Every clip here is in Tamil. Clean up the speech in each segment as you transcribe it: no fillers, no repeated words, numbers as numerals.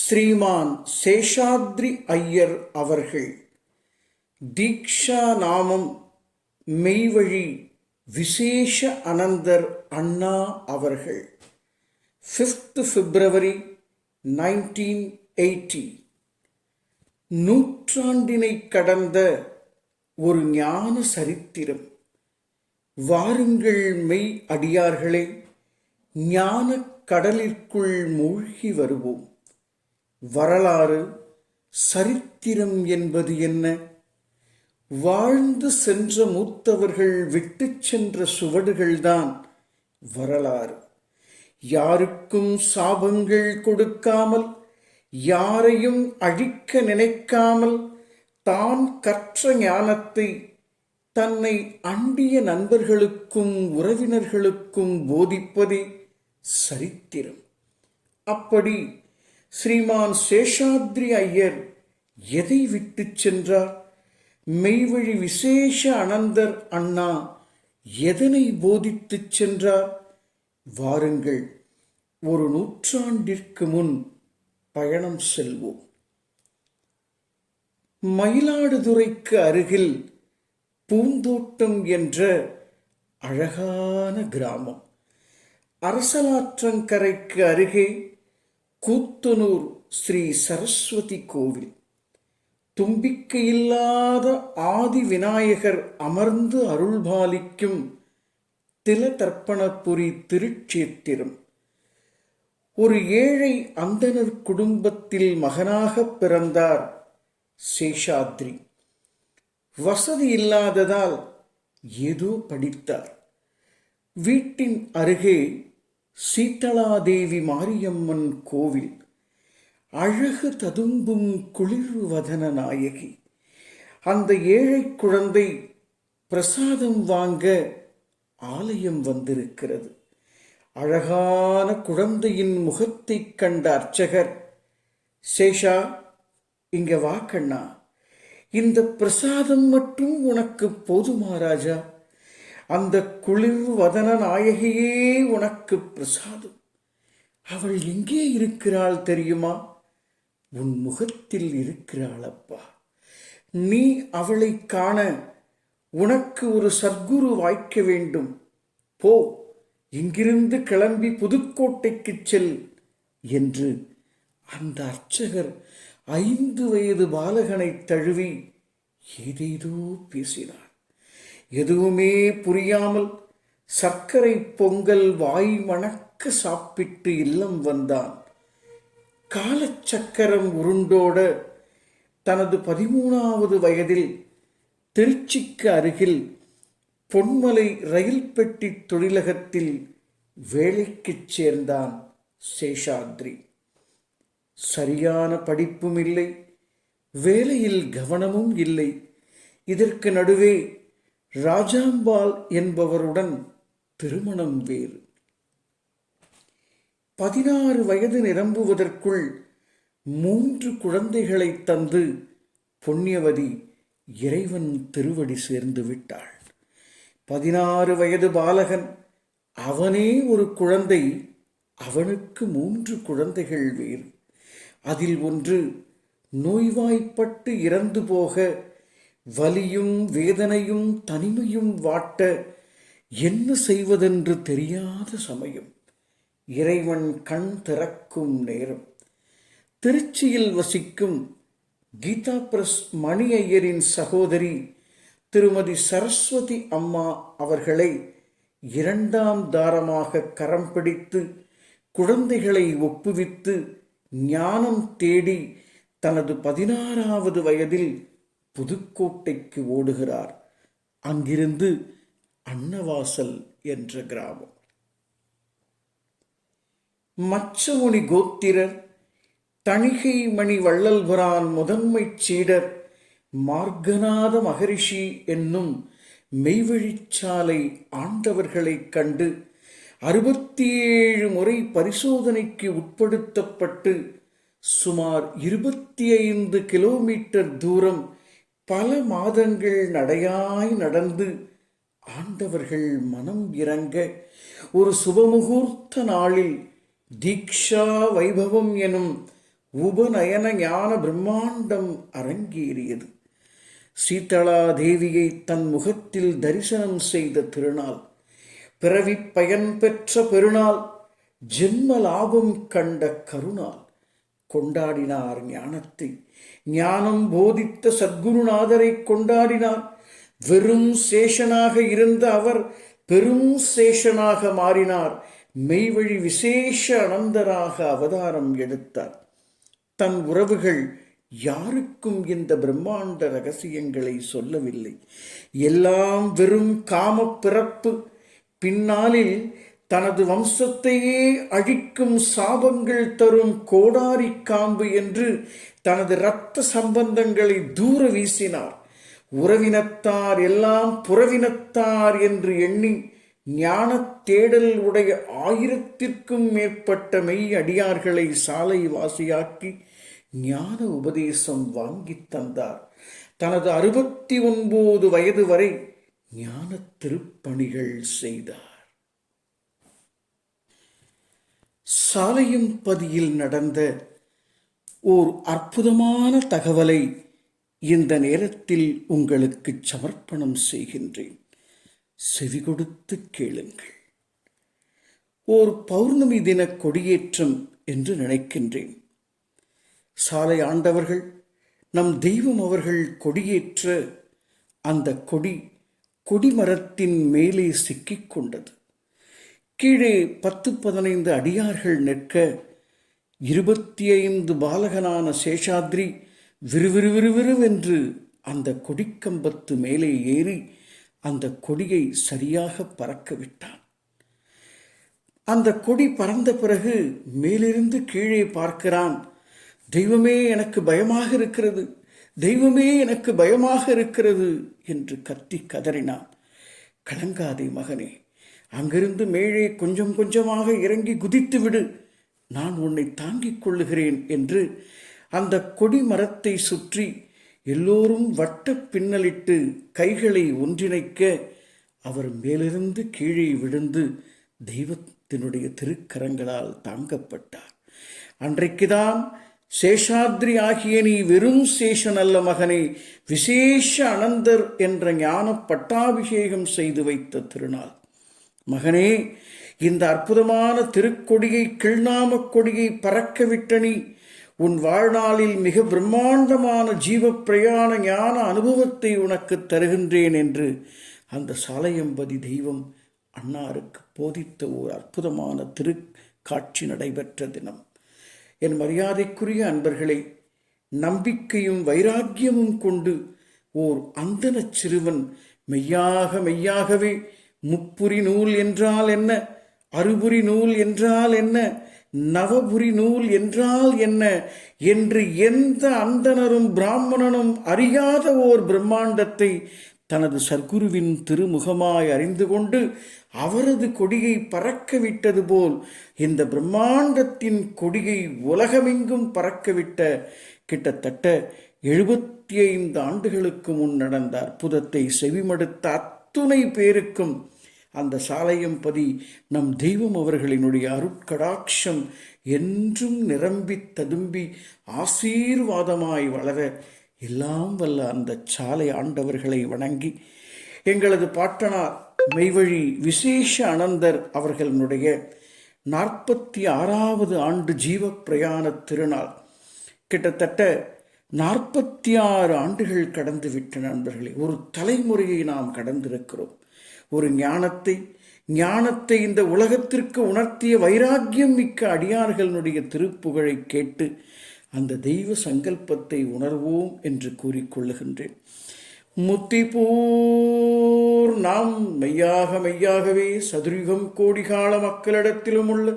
ஸ்ரீமான் சேஷாத்ரி ஐயர் அவர்கள் தீக்ஷா நாமம் மெய்வழி விசேஷ அனந்தர் அண்ணா அவர்கள் 5th February 1980. நூற்றாண்டினை கடந்த ஒரு ஞான சரித்திரம். வாருங்கள் மெய் அடியார்களே, ஞான கடலிற்குள் மூழ்கி வருவோம். வரலாறு சரித்திரம் என்பது என்ன? வாழ்ந்து சென்ற மூத்தவர்கள் விட்டு சென்ற சுவடுகள்தான் வரலாறு. யாருக்கும் சாபங்கள் கொடுக்காமல், யாரையும் அழிக்க நினைக்காமல், தான் கற்ற ஞானத்தை தன்னை அண்டிய நண்பர்களுக்கும் உறவினர்களுக்கும் போதிப்பதே சரித்திரம். அப்படி ஸ்ரீமான் சேஷாத்ரி ஐயர் எதை விட்டு சென்றார்? மெய்வழி விசேஷ அனந்தர் அண்ணா எதனை போதித்து சென்றார்? வாருங்கள், ஒரு நூற்றாண்டிற்கு முன் பயணம் செல்வோம். மயிலாடுதுறைக்கு அருகில் பூந்தோட்டம் என்ற அழகான கிராமம். அரசலாற்றங்கரைக்கு அருகே கூத்தனூர் ஸ்ரீ சரஸ்வதி கோவில். தும்பிக்கையில்லாத ஆதி விநாயகர் அமர்ந்து அருள்பாலிக்கும் திலதர்ப்பணபுரி திருச்சேத்திரம். ஒரு ஏழை அந்தணர் குடும்பத்தில் மகனாக பிறந்தார் சேஷாத்ரி. வசதி இல்லாததால் ஏதோ படித்தார். வீட்டின் அருகே சீதளாதேவி மாரியம்மன் கோவில். அழகு ததும்பும் குளிர்வதன நாயகி. அந்த ஏழை குழந்தை பிரசாதம் வாங்க ஆலயம் வந்திருக்கிறது. அழகான குழந்தையின் முகத்தை கண்ட அர்ச்சகர், சேஷா, இங்க வா கண்ணா, இந்த பிரசாதம் மட்டும் உனக்கு போதுமா ராஜா? அந்த குளிர் வதன நாயகியே உனக்கு பிரசாதம். அவள் எங்கே இருக்கிறாள் தெரியுமா? உன் முகத்தில் இருக்கிறாள் அப்பா. நீ அவளை காண உனக்கு ஒரு சத்குரு வாய்க்க வேண்டும். போ, இங்கிருந்து கிளம்பி புதுக்கோட்டைக்கு செல் என்று அந்த அர்ச்சகர் 5 வயது பாலகனை தழுவி ஏதேதோ பேசினார். எதுவுமே புரியாமல் சர்க்கரை பொங்கல் வாய் மணக்க சாப்பிட்டு இல்லம் வந்தான். காலச்சக்கரம் உருண்டோட தனது 13வது வயதில் திருச்சிக்கு அருகில் பொன்மலை ரயில் பெட்டி தொழிலகத்தில் வேலைக்கு சேர்ந்தான் சேஷாத்ரி. சரியான படிப்பும் இல்லை, வேலையில் கவனமும் இல்லை. இதற்கு நடுவே ராஜாம்பாள் என்பவருடன் திருமணம் வேறு. 16 வயது நிரம்புவதற்குள் 3 குழந்தைகளை தந்து புண்ணியவதி இறைவன் திருவடி சேர்ந்து விட்டாள். 16 வயது பாலகன், அவனே ஒரு குழந்தை, அவனுக்கு 3 குழந்தைகள் வேறு. அதில் ஒன்று நோய்வாய்ப்பட்டு இறந்து போக, வலியும் வேதனையும் தனிமையும் வாட்ட என்ன செய்வதென்று தெரியாத சமயம் இறைவன் கண் திறக்கும் நேரம். திருச்சியில் வசிக்கும் கீதா பிரஸ் மணி ஐயரின் சகோதரி திருமதி சரஸ்வதி அம்மா அவர்களை 2ஆம் தாரமாக கரம் பிடித்து குழந்தைகளை ஒப்புவித்து ஞானம் தேடி தனது 16வது வயதில் புதுக்கோட்டைக்கு ஓடுகிறார். அங்கிருந்து அன்னவாசல் என்ற கிராமம். மச்சமுனி கோத்திரர், தணிகை மணி வள்ளல்புரான் முதன்மை சீடர் மார்கநாத மகரிஷி என்னும் மெய்வழிச்சாலை ஆண்டவர்களைக் கண்டு 67 முறை பரிசோதனைக்கு உட்படுத்தப்பட்டு சுமார் 25 கிலோமீட்டர் தூரம் பல மாதங்கள் நடையாய் நடந்து ஆண்டவர்கள் மனம் இறங்க ஒரு சுபமுகூர்த்த நாளில் தீக்ஷா வைபவம் எனும் உபநயன ஞான பிரம்மாண்டம் அரங்கேறியது. சீதளா தேவியை தன் முகத்தில் தரிசனம் செய்த திருநாள், பிறவி பயன் பெற்ற பெருநாள், ஜென்ம லாபம் கண்ட கருநாள். கொண்டாடினார் ஞானத்தை. ஞானம் போதித்த சத்குருநாதரை கொண்டாடினார். வெறும் சேஷனாக இருந்த அவர் பெரும் சேஷனாக மாறினார். மெய்வழி விசேஷ அனந்தராக அவதாரம் எடுத்தார். தன் உறவுகள் யாருக்கும் இந்த பிரம்மாண்ட ரகசியங்களை சொல்லவில்லை. எல்லாம் வெறும் காம பிறப்பு. பின்னாளில் தனது வம்சத்தையே அழிக்கும் சாபங்கள் தரும் கோடாரி காம்பு என்று தனது இரத்த சம்பந்தங்களை தூர வீசினார். உறவினத்தார் எல்லாம் புறவினத்தார் என்று எண்ணி ஞான தேடல் உடைய 1000க்கும் மேற்பட்ட மெய் அடியார்களை சாலை வாசியாக்கி ஞான உபதேசம் வாங்கி தந்தார். தனது 69 வயது வரை ஞான திருப்பணிகள் செய்தார். சாலையம்பதியில் நடந்த ஓர் அற்புதமான தகவலை இந்த நேரத்தில் உங்களுக்கு சமர்ப்பணம் செய்கின்றேன். செவி கொடுத்து கேளுங்கள். ஓர் பௌர்ணமி தின கொடியேற்றம் என்று நினைக்கின்றேன். சாலை ஆண்டவர்கள், நம் தெய்வம் அவர்கள் கொடியேற்ற அந்த கொடிமரத்தின் மேலே சிக்கிக் கொண்டது. கீழே 10-15 அடியார்கள் நிற்க 25 பாலகனான சேஷாத்ரி விறுவிறுவிறுவிறுவென்று அந்த கொடிக்கம்பத்து மேலே ஏறி அந்த கொடியை சரியாக பறக்க விட்டான். அந்த கொடி பறந்த பிறகு மேலிருந்து கீழே பார்க்கிறான். தெய்வமே, எனக்கு பயமாக இருக்கிறது, தெய்வமே, எனக்கு பயமாக இருக்கிறது என்று கத்தி கதறினான். கலங்காதே மகனே, அங்கிருந்து மேலே கொஞ்சம் கொஞ்சமாக இறங்கி குதித்து விடு, நான் உன்னை தாங்கிக் கொள்ளுகிறேன் என்று அந்த கொடி மரத்தை சுற்றி எல்லோரும் வட்ட பின்னலிட்டு கைகளை ஒன்றிணைக்க அவர் மேலிருந்து கீழே விழுந்து தெய்வத்தினுடைய திருக்கரங்களால் தாங்கப்பட்டார். அன்றைக்குதான் சேஷாத்ரி ஆகிய நீ வெறும் சேஷன் அல்ல மகனே, விசேஷ அனந்தர் என்ற ஞான பட்டாபிஷேகம் செய்து வைத்த திருநாள். மகனே, இந்த அற்புதமான திருக்கொடியை, கிள்நாம கொடியை பறக்க விட்ட நீ உன் வாழ்நாளில் மிக பிரம்மாண்டமான ஜீவ பிரயாண ஞான அனுபவத்தை உனக்கு தருகின்றேன் என்று அந்த சாலையம்பதி தெய்வம் அன்னாருக்கு போதித்த ஓர் அற்புதமான திருக்காட்சி நடைபெற்ற தினம். என் மரியாதைக்குரிய அன்பர்களே, நம்பிக்கையும் வைராக்கியமும் கொண்டு ஓர் அந்தணச் சிறுவன் மெய்யாகவே முப்புரி நூல் என்றால் என்ன, அறுபுரி நூல் என்றால் என்ன, நவபுரி நூல் என்றால் என்ன என்று எந்த அந்தணரும் பிராமணனும் அறியாத ஓர் பிரம்மாண்டத்தை தனது சர்க்குருவின் திருமுகமாய் அறிந்து கொண்டு அவரது கொடியை பறக்க விட்டது போல் இந்த பிரம்மாண்டத்தின் கொடியை உலகமெங்கும் பறக்கவிட்ட கிட்டத்தட்ட 75 ஆண்டுகளுக்கு முன் நடந்த அற்புதத்தை செவிமடுத்த அத்துணை பேருக்கும் அந்த சாலையம்பதி நம் தெய்வம் அவர்களினுடைய அருட்கடாட்சம் என்றும் நிரம்பி ததும்பி ஆசீர்வாதமாய் வளர எல்லாம் வல்ல அந்த சாலை ஆண்டவர்களை வணங்கி எங்களது பாட்டனார் மெய்வழி விசேஷ அனந்தர் அவர்களுடைய 46வது ஆண்டு ஜீவ பிரயாண திருநாள் கிட்டத்தட்ட 46 ஆண்டுகள் கடந்து விட்ட நண்பர்களே. ஒரு தலைமுறையை நாம் கடந்திருக்கிறோம். ஒரு ஞானத்தை இந்த உலகத்திற்கு உணர்த்திய வைராக்கியம் மிக்க அடியார்களுடைய திருப்புகழை கேட்டு அந்த தெய்வ சங்கல்பத்தை உணர்வோம் என்று கூறிக்கொள்ளுகின்றேன். முத்திப்பூர் நாம் மெய்யாகவே சதுரிகம் கோடிகால மக்களிடத்திலும் உள்ள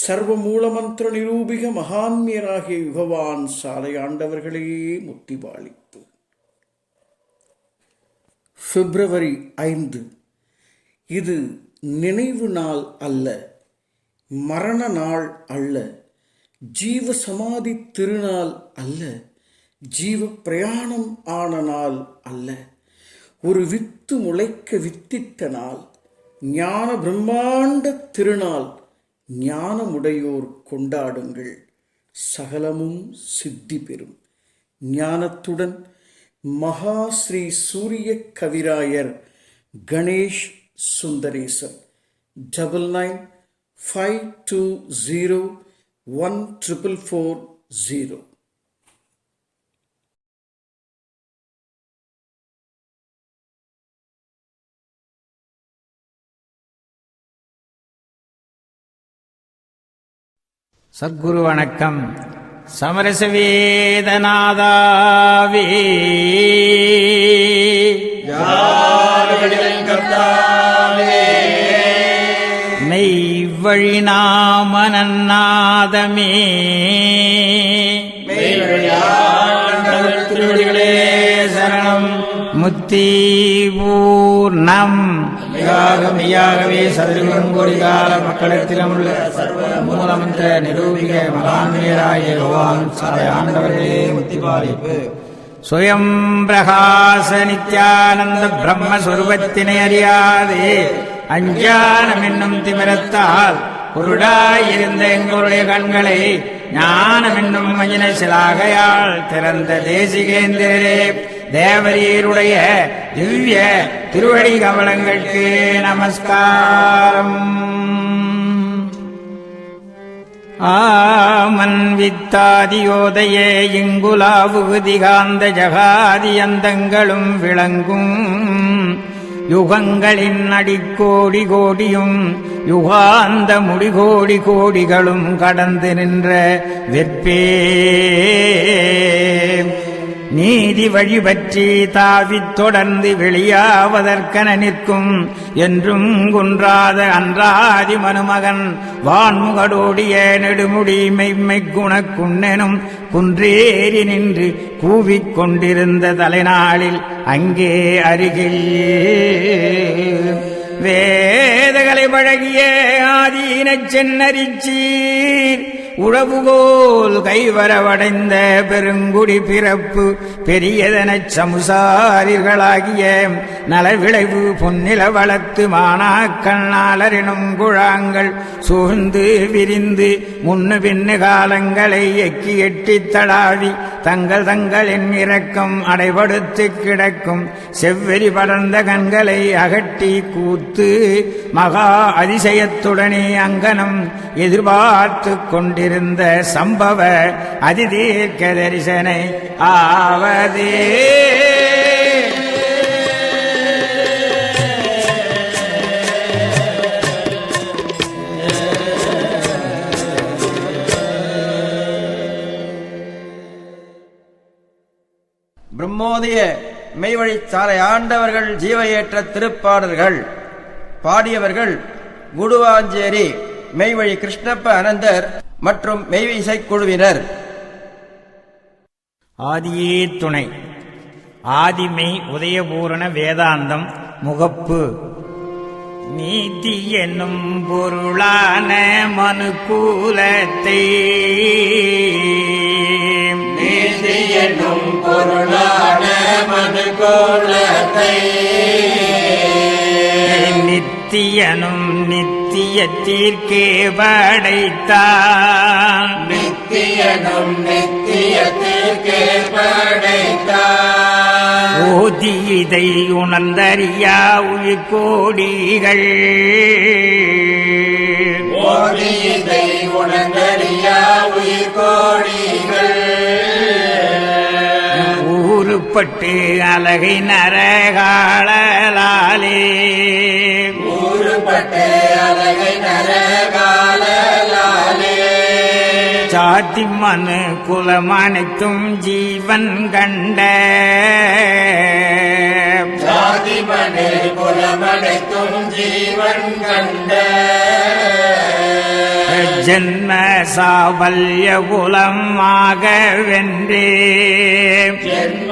சர்வ மூலமந்திர நிரூபிக மகான்மியராகிய யுகவான் சாலை ஆண்டவர்களே முத்தி பாலிப்பு. பிப்ரவரி 5. இது நினைவு நாள் அல்ல, மரண நாள் அல்ல, ஜீவ சமாதி திருநாள் அல்ல, ஜீவ பிரயாணம் ஆன நாள் அல்ல, ஒரு வித்து முளைக்க வித்திட்ட நாள், ஞான பிரம்மாண்ட திருநாள். ஞானமுடையோர் கொண்டாடுங்கள், சகலமும் சித்தி பெறும். ஞானத்துடன் மகா ஸ்ரீ சூரிய கவிராயர் கணேஷ் சுந்தரேசன் 9952014440. சத்குரு வணக்கம். சமரச வேதநாதாவே மெய் வழி நாமநாதமே திருவடிகளே சரணம். முத்தி பூர்ணம் மெய்யாகவே சதுர்கோடி கால மக்களிடத்திலும் உள்ள சர்வ மூலமந்திர நிரூபிக மகான்மேராய பகவான் ஆண்டவர்களே முத்தி பாலிப்பு. சுயம் பிரகாச நித்யானந்த பிரம்மஸ்வரூபத்தினை அறியாதே அஞ்ஞானம் என்னும் திமிரத்தால் குருடாயிருந்த எங்களுடைய கண்களை ஞானம் என்னும் மஞ்சின சிலாகையால் திறந்த தேசிகேந்திரரே, தேவரீருடைய திவ்ய திருவடி கமலங்களுக்கு நமஸ்காரம். ஆமன்வித்தாதியோதையே இங்குலாவுதிகாந்த ஜகாதி அந்தங்களும் விளங்கும் யுகங்களின் அடிக்கோடி கோடியும் யுகாந்த முடிகோடி கோடிகளும் கடந்து நின்ற வெற்பே நீதி வழிபற்றி தாவித் தொடர்ந்து வெளியாவதற்கென நிற்கும் என்றும் குன்றாத அன்றாதி மனுமகன் வான்முகடோடிய நெடுமுடி மெய்மை குணக்குண்ணெனும் குன்றேறி நின்று கூவிக்கொண்டிருந்த தலைநாளில் அங்கே அருகில் வேதகளை பழகிய ஆதீனச் சென்னரிச்சீர் உழவுகோல் கைவரவடைந்த பெருங்குடி பிறப்பு பெரியதனச் சமுசாரிகளாகிய நலவிளைவு பொன்னில வளர்த்து மானாக்கண்ணாளரினும் குழாங்கள் சூழ்ந்து விரிந்து முன்னு பின்னு காலங்களை எக்கி எட்டித் தடாவி தங்களின் இரக்கம் அடைபடுத்து கிடக்கும் செவ்வெறி படர்ந்த கண்களை அகட்டி கூத்து மகா அதிசயத்துடனே அங்கனம் எதிர்பார்த்து கொண்டிருந்த சம்பவ அதிதீர்க்க தரிசனை ஆவதே. பிரம்மோதய மெய்வழிச்சாலை ஆண்டவர்கள் ஜீவையேற்ற திருப்பாடல்கள் பாடியவர்கள் குடுவாஞ்சேரி மெய்வழி கிருஷ்ணப்ப அனந்தர் மற்றும் மெய் இசைக்குழுவினர். ஆதியே துணை. ஆதிமை உதயபூரண வேதாந்தம் முகப்பு. நீதி என்னும் பொருளான மனுக்கூலத்தை நீதி என்னும் பொருளான மனுக்கூலத்தை நித்தியனும் நித்தியத்திற்கே படைத்தான். நித்தியனும் நித்தியத்திற்கே படைத்தான். ஓதி இதை உணர்ந்தறியா உயிர்கோடிகள் ஓதி இதை உணர்ந்தறியா உயிர்கோடிகள் ஊறுபட்டு அலகை நரகாளாலே ஊறுபட்டு அலகை நரகாளாலே சாதி மனு குலமனைத்தும் ஜீவன் கண்ட ஜாதி மனு குலமனைத்தும் ஜீவன் கண்ட ஜன்ம சாபல்ய குலமாக வென்றே ஜென்ம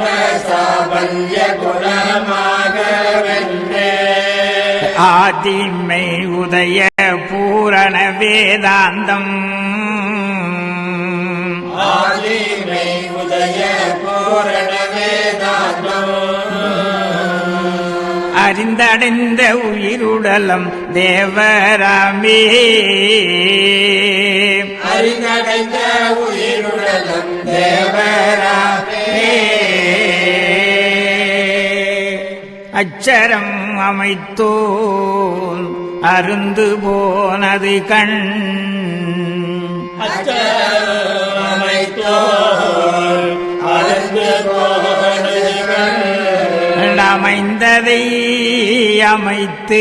சாபல்ய குலமாக வென்றே ஆதிமை உதய பூரண வேதாந்தம் ஆதிமை உதய பூரண வேதாந்தம் அறிந்தடைந்த உயிருடலம் தேவராமே அறிந்தடைந்த உயிருடலம் தேவராமே அச்சரம் அமைத்தோன் அருந்து போனது கண் அமைத்தோர் அருந்து போனது கண் அமைந்ததை அமைத்து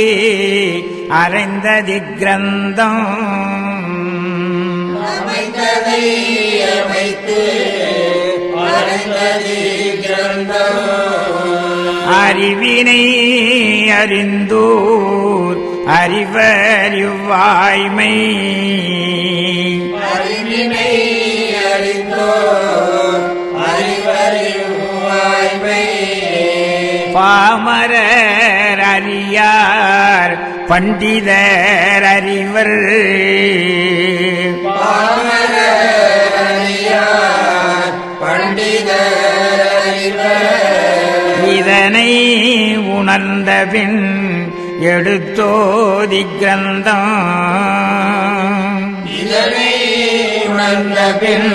அறைந்ததி கிரந்தம் அமைந்ததை அமைத்து அறைந்ததி கிரந்தம் அறிவினை அறிந்தோர் அறிவறிவாய்மை அறிவினை அறிந்தோர் அறிவறிவாய்மை பாமரர் அறியார் பண்டிதர் அறிவர் பாமரர் அறியார் பண்டிதர் அறிவர் இதனை உணர்ந்தபின் எடுத்தோதி கிரந்தம் இதனை உணர்ந்த பின்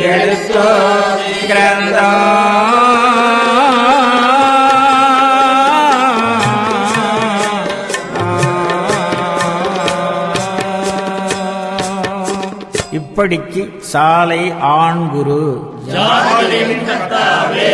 எடுத்தோ இப்படிக்கு சாலை ஆண்குரு ஜாதியின் கர்த்தாவே